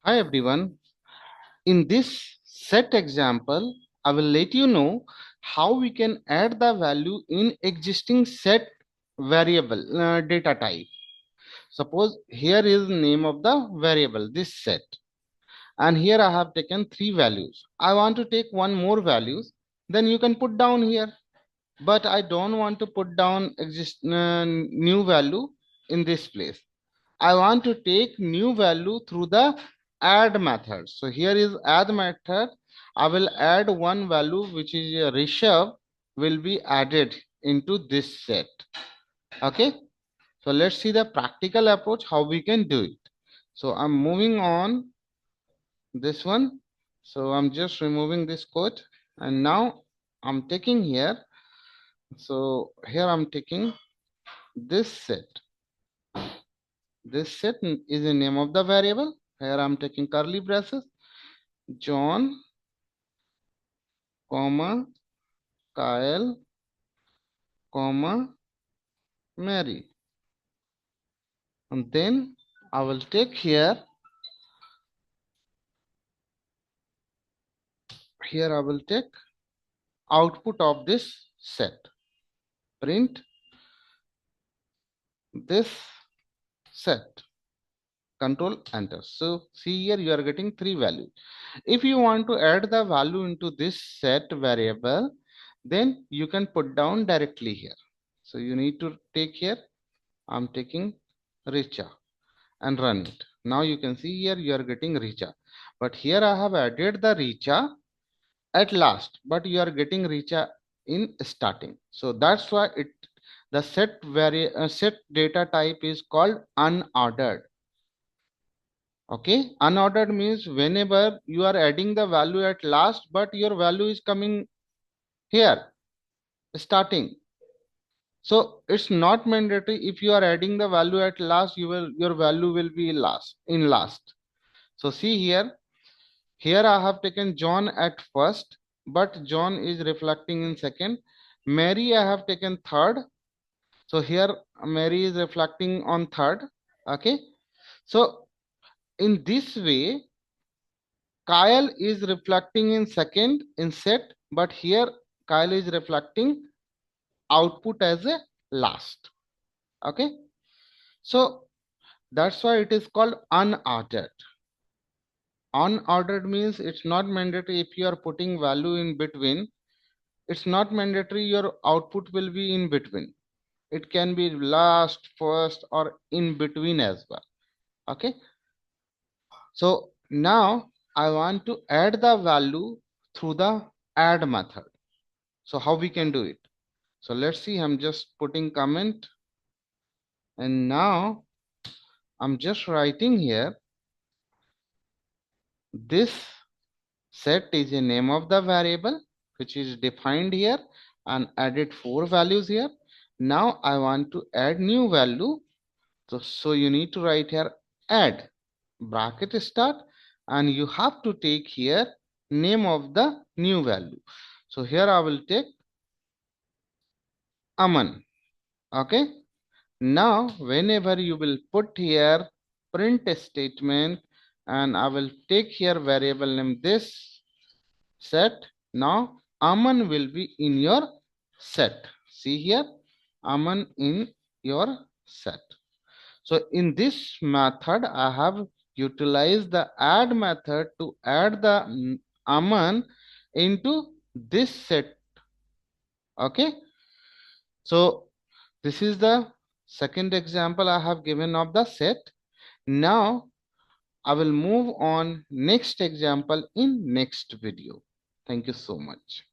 Hi everyone. In this set example, I will let you know how we can add the value in existing set variable data type. Suppose here is name of the variable, this set, and here I have taken three values. I want to take one more values, then you can put down here. But I don't want to put down new value in this place. I want to take new value through the add method. So here is add method. I will add one value which is a Rishabh will be added into this set. Okay. So let's see the practical approach how we can do it. So I'm moving on this one. So I'm just removing this code and now I'm taking here. So here I'm taking this set. This set is the name of the variable. Here I'm taking curly braces. John, comma, Kyle, comma, Mary. And then I will take here I will take output of this set. Print this set. Control enter. So see here you are getting three values. If you want to add the value into this set variable, then you can put down directly here. So you need to take here. I'm taking Richa and run it. Now you can see here you are getting Richa. But here I have added the Richa at last, but you are getting Richa in starting. So that's why the set data type is called unordered. Okay, unordered means whenever you are adding the value at last, but your value is coming here starting. So it's not mandatory if you are adding the value at last, your value will be in last. So see here I have taken John at first, but John is reflecting in second. Mary I have taken third. So here Mary is reflecting on third. Okay. So in this way, Kyle is reflecting in second in set, but here Kyle is reflecting output as a last. Okay. So that's why it is called unordered. Unordered means it's not mandatory if you are putting value in between. It's not mandatory your output will be in between. It can be last, first, or in between as well. Okay. So now I want to add the value through the add method. So how we can do it? So let's see, I'm just putting comment and now I'm just writing here. This set is a name of the variable which is defined here and added four values here. Now I want to add new value. So you need to write here add bracket start and you have to take here name of the new value. So here I will take Aman. Okay. Now whenever you will put here print statement and I will take here variable name this set. Now Aman will be in your set. See here Aman in your set. So in this method, I have utilized the add method to add the Aman into this set. Okay. So this is the second example I have given of the set. Now I will move on next example in next video. Thank you so much.